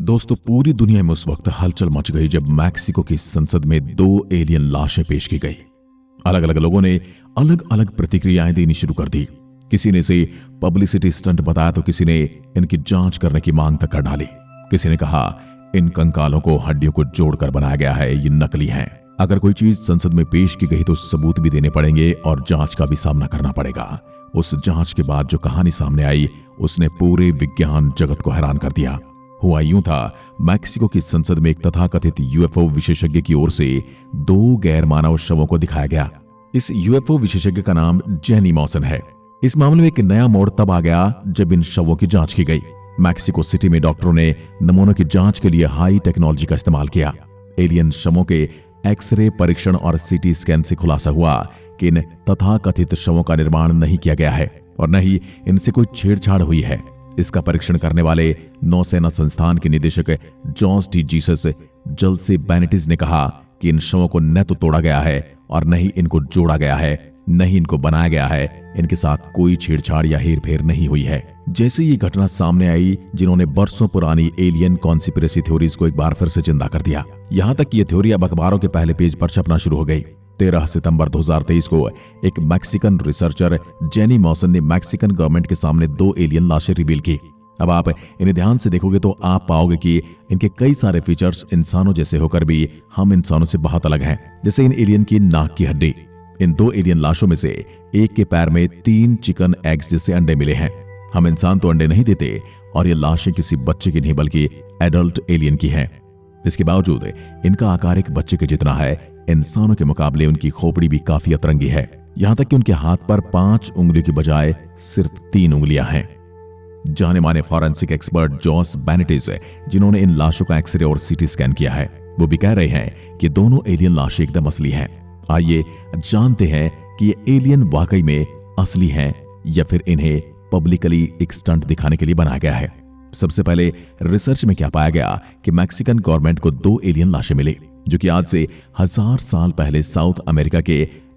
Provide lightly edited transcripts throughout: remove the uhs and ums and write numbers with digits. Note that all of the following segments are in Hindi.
दोस्तों, पूरी दुनिया में उस वक्त हलचल मच गई जब मैक्सिको की संसद में 2 एलियन लाशें पेश की गई। अलग अलग लोगों ने अलग अलग प्रतिक्रियाएं देनी शुरू कर दी। किसी ने इसे पब्लिसिटी स्टंट बताया तो किसी ने इनकी जांच करने की मांग तक कर डाली। किसी ने कहा इन कंकालों को हड्डियों को जोड़कर बनाया गया है, ये नकली हैं। अगर कोई चीज संसद में पेश की गई तो सबूत भी देने पड़ेंगे और जांच का भी सामना करना पड़ेगा। उस जांच के बाद जो कहानी सामने आई उसने पूरे विज्ञान जगत को हैरान कर दिया। हुआ यूं था, मैक्सिको की संसद में एक तथाकथित यूएफओ विशेषज्ञ की ओर से 2 गैर मानव शवों को दिखाया गया। इस यूएफओ विशेषज्ञ का नाम जेनी मॉसन है। इस मामले में एक नया मोड़ तब आ गया जब इन शवों की जांच की गई। मैक्सिको सिटी में डॉक्टरों ने नमूनों की जांच के लिए हाई टेक्नोलॉजी का इस्तेमाल किया। एलियन शवों के एक्सरे परीक्षण और सीटी स्कैन से खुलासा हुआ कि इन तथाकथित शवों का निर्माण नहीं किया गया है और न ही इनसे कोई छेड़छाड़ हुई है। इसका परीक्षण करने वाले नौसेना संस्थान के निदेशक जॉस डी जीसस जल्से बेनेटिस ने कहा कि इन शवों को न तो तोड़ा गया है और न ही इनको जोड़ा गया है, न ही इनको बनाया गया है। इनके साथ कोई छेड़छाड़ या हेरफेर नहीं हुई है। जैसे ये घटना सामने आई, जिन्होंने बरसों पुरानी एलियन कॉन्स्पिरेसी थ्योरीज को एक बार फिर से जिंदा कर दिया। यहां तक कि ये थ्योरी अब अखबारों के पहले पेज पर छपना शुरू हो गई। 13 सितंबर 2023 को एक मैक्सिकन रिसर्चर जेनी मॉसन ने मैक्सिकन गवर्नमेंट के सामने 2 एलियन लाशें रिवील की। अब आप इन्हें ध्यान से देखोगे तो आप पाओगे कि इनके कई सारे फीचर्स इंसानों जैसे होकर भी हम इंसानों से बहुत अलग हैं। जैसे इन एलियन की नाक की हड्डी। इन 2 एलियन लाशों में से एक के पैर में 3 चिकन एग्स जैसे अंडे मिले हैं। हम इंसान तो अंडे नहीं देते और ये लाशें किसी बच्चे की नहीं बल्कि एडल्ट एलियन की हैं। इसके बावजूद इनका आकार एक बच्चे के जितना है। इंसानों के मुकाबले उनकी खोपड़ी भी काफी अतरंगी है। यहां तक कि उनके हाथ पर 5 उंगलियों की बजाय सिर्फ 3 उंगलियां हैं। जाने माने फॉरेंसिक एक्सपर्ट जॉस बेनेटिस, जिन्होंने इन लाशों का एक्सरे और सीटी स्कैन किया है, वो भी कह रहे हैं कि दोनों एलियन लाशें एकदम असली हैं। आइए जानते हैं कि ये एलियन वाकई में असली हैं या फिर इन्हें पब्लिकली एक स्टंट दिखाने के लिए बनाया गया है। सबसे पहले रिसर्च में क्या पाया गया कि मैक्सिकन गवर्नमेंट को 2 एलियन लाशें मिली जो कि आज से 1000 साल पहले साउथ अमेरिका के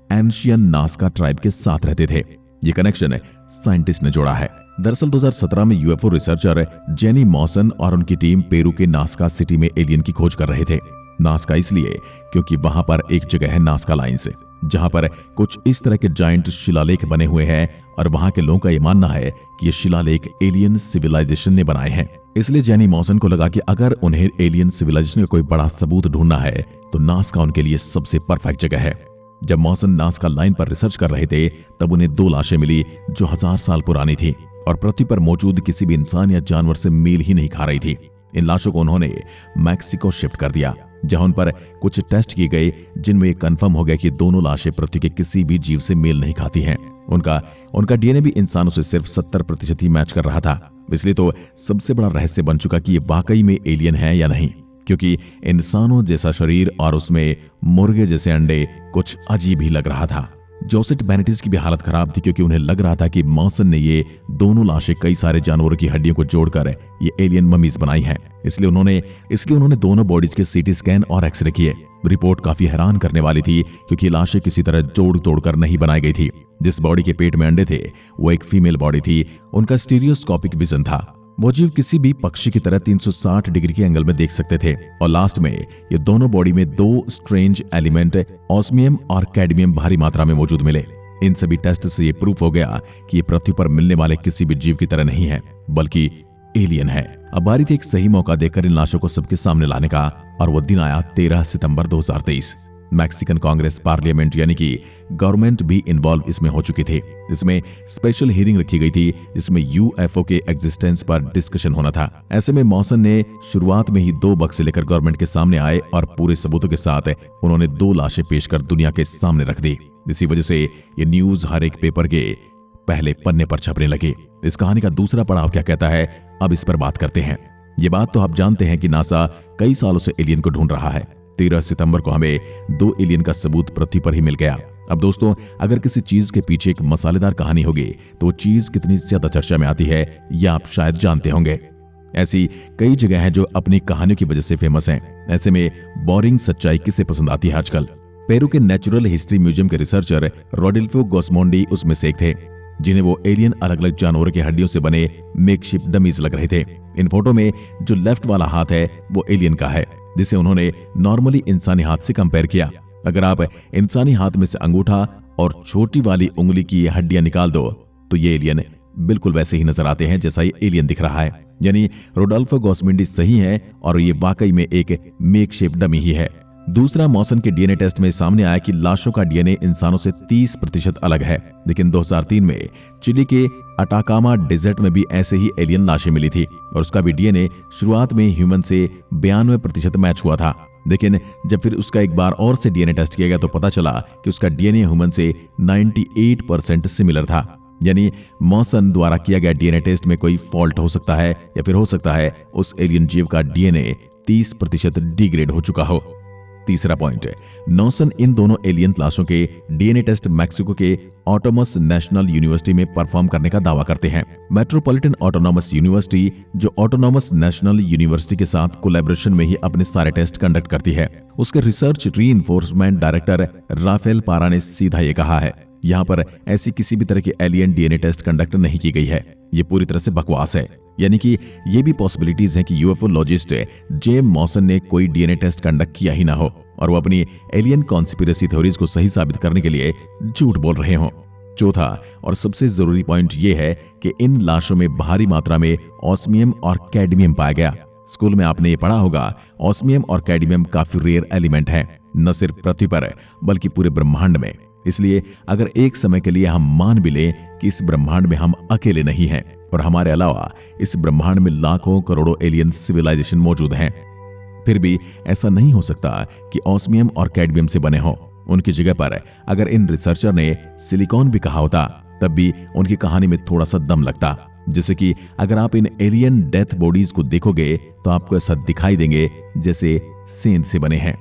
एंशियन नास्का ट्राइब के साथ रहते थे। ये कनेक्शन साइंटिस्ट ने जोड़ा है। दरअसल 2017 में यूएफओ रिसर्चर जेनी मॉसन और उनकी टीम पेरू के नास्का सिटी में एलियन की खोज कर रहे थे। नास्का इसलिए क्योंकि वहां पर एक जगह है नास्का लाइन्स, जहां पर कुछ इस तरह के जायंट शिलालेख बने हुए हैं और वहां के लोगों का यह मानना है कि ये शिलालेख एलियन सिविलाइजेशन ने बनाए हैं। इसलिए जेनी मॉसन को लगा कि अगर उन्हें एलियन सिविलाइजेशन का कोई बड़ा सबूत ढूंढना है तो नास्का उनके लिए सबसे परफेक्ट जगह है। जब मॉसन नास्का लाइन पर रिसर्च कर रहे थे तब उन्हें 2 लाशें मिली जो 1000 साल पुरानी थी और पृथ्वी पर मौजूद किसी भी इंसान या जानवर से मेल ही नहीं खा रही थी। इन लाशों को उन्होंने मैक्सिको शिफ्ट कर दिया, जहां उन पर कुछ टेस्ट किए गए जिनमें यह कंफर्म हो गया कि दोनों लाशें पृथ्वी के किसी भी जीव से मेल नहीं खाती हैं। उनका डीएनए भी इंसानों से सिर्फ 70% ही मैच कर रहा था। इसलिए तो सबसे बड़ा रहस्य बन चुका कि ये वाकई में एलियन है या नहीं, क्योंकि इंसानों जैसा शरीर और उसमें मुर्गे जैसे अंडे कुछ अजीब ही लग रहा था। जोसेट बेनेटिस की भी हालत खराब थी क्योंकि उन्हें लग रहा था कि मॉसन ने ये दोनों लाशें कई सारे जानवरों की हड्डियों को जोड़कर ये एलियन ममीज बनाई हैं। इसलिए उन्होंने दोनों बॉडीज के सीटी स्कैन और एक्सरे किए। रिपोर्ट काफी हैरान करने वाली थी क्योंकि लाशें किसी तरह जोड़ तोड़कर नहीं बनाई गई थी। जिस बॉडी के पेट में अंडे थे वो एक फीमेल बॉडी थी। उनका स्टीरियोस्कोपिक विजन था। वो जीव किसी भी पक्षी की तरह 360 डिग्री के एंगल में देख सकते थे। और लास्ट में ये दोनों बॉडी में 2 स्ट्रेंज एलिमेंट ऑस्मियम और कैडमियम भारी मात्रा में मौजूद मिले। इन सभी टेस्ट से ये प्रूफ हो गया कि ये पृथ्वी पर मिलने वाले किसी भी जीव की तरह नहीं है बल्कि एलियन है। अब बारी थी एक सही मौका देकर इन लाशों को सबके सामने लाने का और वो दिन आया 13 सितंबर 2023। मैक्सिकन कांग्रेस पार्लियामेंट यानी कि गवर्नमेंट भी इन्वॉल्व इसमें हो चुकी थी। इसमें स्पेशल हियरिंग रखी गई थी जिसमें यूएफओ के एग्जिस्टेंस पर डिस्कशन होना था। ऐसे में मॉसन ने शुरुआत में ही 2 बक्से लेकर गवर्नमेंट के सामने आए और पूरे सबूतों के साथ उन्होंने 2 लाशें पेश कर दुनिया के सामने रख दी। इसी वजह से ये न्यूज हर एक पेपर के पहले पन्ने पर छपने लगे। इस कहानी का दूसरा पड़ाव क्या कहता है, अब इस पर बात करते हैं। ये बात तो आप जानते हैं कि नासा कई सालों से एलियन को ढूंढ रहा है। 13 सितंबर को हमें 2 एलियन का सबूत पृथ्वी पर ही मिल गया। अब दोस्तों, अगर किसी चीज के पीछे एक मसालेदार कहानी होगी तो वो चीज कितनी ज्यादा चर्चा में आती है यह आप शायद जानते होंगे। ऐसी कई जगह हैं जो अपनी कहानियों की वजह से फेमस हैं। ऐसे में बोरिंग सच्चाई किसे पसंद आती है आजकल। पेरू के नेचुरल हिस्ट्री म्यूजियम के रिसर्चर रोडेल्फो गोस्मोंडी उसमें से एक थे, जिन्हें वो एलियन अलग अलग जानवरों की हड्डियों से बने मेकशिफ्ट डमीज लग रहे थे। इन फोटो में जो लेफ्ट वाला हाथ है वो एलियन का है, जिसे उन्होंने नॉर्मली इंसानी हाथ से कंपेयर किया। अगर आप इंसानी हाथ में से अंगूठा और छोटी वाली उंगली की हड्डियां निकाल दो तो ये एलियन बिल्कुल वैसे ही नजर आते हैं जैसा ये एलियन दिख रहा है। यानी रोडोल्फो गॉस्मिंडी सही है और ये वाकई में एक मेक शेप डमी ही है। दूसरा, मॉसन के डीएनए टेस्ट में सामने आया कि लाशों का डीएनए इंसानों से 30% अलग है, लेकिन 2003 में चिली के अटाकामा डेजर्ट में भी ऐसे ही एलियन लाशें मिली थी और उसका भी डीएनए शुरुआत में ह्यूमन से 92% मैच हुआ था। लेकिन जब फिर उसका एक बार और से डीएनए टेस्ट किया गया तो पता चला कि उसका डीएनए ह्यूमन से 98% सिमिलर था। यानी मॉसन द्वारा किया गया डीएनए टेस्ट में कोई फॉल्ट हो सकता है या फिर हो सकता है उस एलियन जीव का डीएनए 30% डिग्रेड हो चुका हो। तीसरा पॉइंट, मॉसन इन दोनों एलियन लाशों के डीएनए टेस्ट मैक्सिको के ऑटोनमस नेशनल यूनिवर्सिटी में परफॉर्म करने का दावा करते हैं। मेट्रोपॉलिटन ऑटोनॉमस यूनिवर्सिटी, जो ऑटोनॉमस नेशनल यूनिवर्सिटी के साथ कोलैबोरेशन में ही अपने सारे टेस्ट कंडक्ट करती है। उसके रिसर्च रीइंफोर्समेंट डायरेक्टर राफेल पारा ने सीधा ये कहा है, यहाँ पर ऐसी किसी भी तरह की एलियन डीएनए टेस्ट कंडक्ट नहीं की गई है, ये पूरी तरह से बकवास है। यानी कि ये भी पॉसिबिलिटीज हैं कि यूएफओलॉजिस्ट जे मॉसन ने कोई डीएनए टेस्ट कंडक्ट किया ही ना हो और वो अपनी एलियन कॉन्स्पिरेसी थ्योरीज को सही साबित करने के लिए झूठ बोल रहे हों। चौथा और सबसे जरूरी पॉइंट ये है कि इन लाशों में भारी मात्रा में ऑस्मियम और कैडमियम पाया गया। स्कूल में आपने ये पढ़ा होगा, ऑस्मियम और कैडमियम काफी रेयर एलिमेंट है, न सिर्फ पृथ्वी पर बल्कि पूरे ब्रह्मांड में। इसलिए अगर एक समय के लिए हम मान भी लें कि इस ब्रह्मांड में हम अकेले नहीं हैं और हमारे अलावा इस ब्रह्मांड में लाखों करोड़ों एलियन सिविलाइजेशन मौजूद हैं, फिर भी ऐसा नहीं हो सकता कि ऑस्मियम और कैडमियम से बने हों। उनकी जगह पर अगर इन रिसर्चर ने सिलिकॉन भी कहा होता तब भी उनकी कहानी में थोड़ा सा दम लगता। जैसे कि अगर आप इन एलियन डेथ बॉडीज को देखोगे तो आपको ऐसा दिखाई देंगे जैसे सेंध से बने हैं।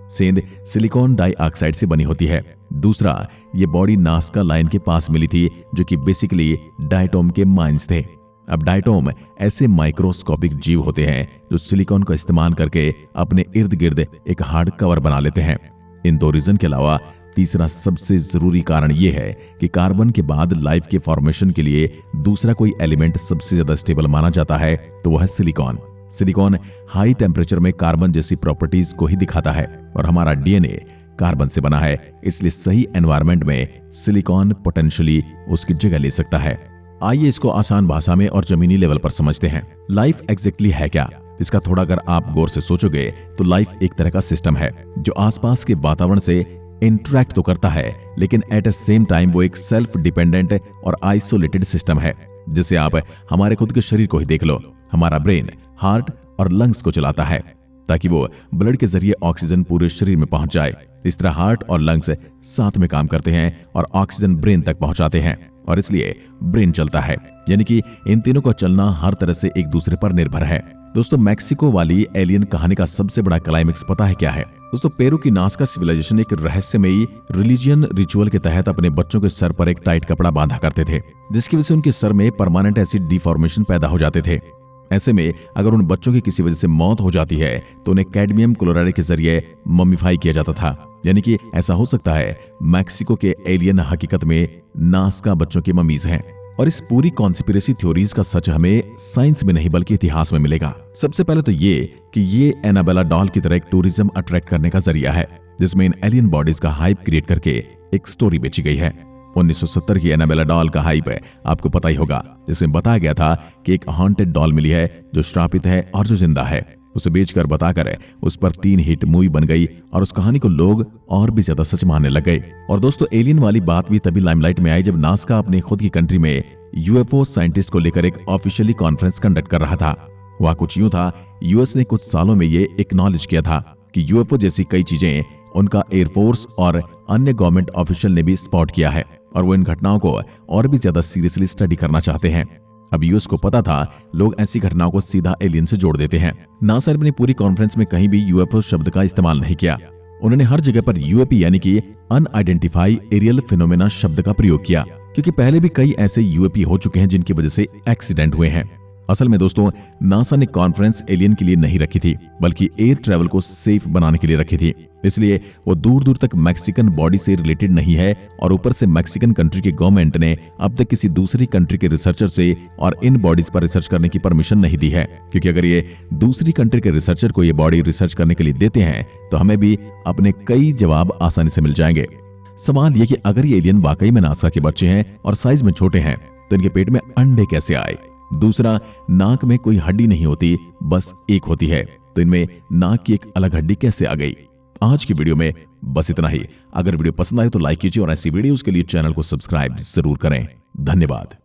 सेंध सिलिकॉन डाइऑक्साइड से बनी होती है। दूसरा, ये बॉडी नास्का लाइन के पास मिली थी जो कि बेसिकली डायटोम के माइंस थे। अब डायटोम ऐसे माइक्रोस्कोपिक जीव होते हैं जो सिलिकॉन का इस्तेमाल करके अपने इर्द गिर्द एक हार्ड कवर बना लेते हैं। इन दो रीजन के अलावा तीसरा सबसे जरूरी कारण यह है कि कार्बन के बाद लाइफ के फॉर्मेशन के लिए दूसरा कोई एलिमेंट सबसे ज्यादा स्टेबल माना जाता है तो वह है सिलिकॉन। सिलिकॉन हाई टेम्परेचर में कार्बन जैसी प्रॉपर्टीज को ही दिखाता है और हमारा डीएनए कार्बन से बना है, इसलिए सही एनवायरनमेंट में सिलिकॉन पोटेंशियली उसकी जगह ले सकता है। आइए इसको आसान भाषा में और जमीनी लेवल पर समझते हैं। लाइफ एग्जैक्टली है क्या? इसका थोड़ा अगर आप गौर से सोचोगे तो लाइफ एक तरह का सिस्टम है जो आसपास के वातावरण से इंटरेक्ट तो करता है, लेकिन एट अ सेम टाइम वो एक सेल्फ डिपेंडेंट और आइसोलेटेड सिस्टम है। जैसे आप हमारे खुद के शरीर को ही देख लो, हमारा ब्रेन हार्ट और लंग्स को चलाता है ताकि वो ब्लड के जरिए ऑक्सीजन पूरे शरीर में पहुंच जाए। इस तरह हार्ट और लंग्स साथ में काम करते हैं और ऑक्सीजन ब्रेन तक पहुंचाते हैं और इसलिए ब्रेन चलता है। यानी कि इन तीनों का चलना हर तरह से एक दूसरे पर निर्भर है। दोस्तों, मैक्सिको वाली एलियन कहानी का सबसे बड़ा क्लाइमेक्स पता है क्या है? दोस्तों, पेरू की नास्का सिविलाइजेशन एक रहस्यमयी रिलीजियन रिचुअल के तहत अपने बच्चों के सर पर एक टाइट कपड़ा बांधा करते थे, जिसकी वजह से उनके सर में परमानेंट एसिड डिफॉर्मेशन पैदा हो जाते थे। ऐसे में अगर उन बच्चों की किसी वजह से मौत हो जाती है तो उन्हें कैडमियम क्लोराइड के जरिए मम्मीफाई किया जाता था। यानी कि ऐसा हो सकता है मैक्सिको के एलियन हकीकत में नास्का बच्चों की मम्मीज हैं। और इस पूरी कॉन्स्पिरेसी थ्योरीज का सच हमें साइंस में नहीं बल्कि इतिहास में मिलेगा। सबसे पहले तो ये कि ये एनाबेला डॉल की तरह एक टूरिज्म अट्रैक्ट करने का जरिया है, जिसमें इन एलियन बॉडीज का हाइप क्रिएट करके एक स्टोरी बेची गई है। 1970 की एनाबेला डॉल का हाइप है, आपको पता ही होगा, जिसमें बताया गया था कि एक हॉन्टेड डॉल मिली है जो श्रापित है और जो जिंदा है। उसे बेचकर बताकर उस पर 3 हिट मूवी बन गई और उस कहानी को लोग और भी ज्यादा सच मानने लग गए। और दोस्तों, एलियन वाली बात भी तभी लाइमलाइट में आई जब नासा अपनी खुद की कंट्री में यूएफओ साइंटिस्ट को लेकर एक ऑफिशियली कॉन्फ्रेंस कंडक्ट कर रहा था। वह कुछ यूं था, यूएस ने कुछ सालों में ये एक्नॉलेज किया था कि यूएफओ जैसी कई चीजें उनका एयरफोर्स और अन्य गवर्नमेंट ऑफिशियल ने भी स्पॉट किया है और वो इन घटनाओं को और भी ज्यादा सीरियसली स्टडी करना चाहते हैं। अब यूएस को पता था लोग ऐसी घटनाओं को सीधा एलियन से जोड़ देते हैं। नासा ने पूरी कॉन्फ्रेंस में कहीं भी यूएफओ शब्द का इस्तेमाल नहीं किया। उन्होंने हर जगह पर यूएपी यानी कि अनआइडेंटिफाई एरियल फिनोमेना शब्द का प्रयोग किया, क्योंकि पहले भी कई ऐसे यूएपी हो चुके हैं जिनकी वजह से एक्सीडेंट हुए हैं। असल में दोस्तों, नासा ने कॉन्फ्रेंस एलियन के लिए नहीं रखी थी, बल्कि एयर ट्रैवल को सेफ बनाने के लिए रखी थी। इसलिए वो दूर दूर तक मैक्सिकन बॉडी से रिलेटेड नहीं है, और ऊपर से मैक्सिकन कंट्री की गवर्नमेंट ने अब तक किसी दूसरी कंट्री के रिसर्चर से और इन बॉडीज पर रिसर्च करने की परमिशन नहीं दी है। क्योंकि अगर ये दूसरी कंट्री के रिसर्चर को ये बॉडी रिसर्च करने के लिए देते हैं तो हमें भी अपने कई जवाब आसानी से मिल जाएंगे। सवाल ये कि अगर ये एलियन वाकई में नासा के बच्चे हैं और साइज में छोटे हैं, तो इनके पेट में अंडे कैसे आए? दूसरा, नाक में कोई हड्डी नहीं होती, बस एक होती है, तो इनमें नाक की एक अलग हड्डी कैसे आ गई? आज की वीडियो में बस इतना ही। अगर वीडियो पसंद आए तो लाइक कीजिए और ऐसी वीडियोस के लिए चैनल को सब्सक्राइब जरूर करें। धन्यवाद।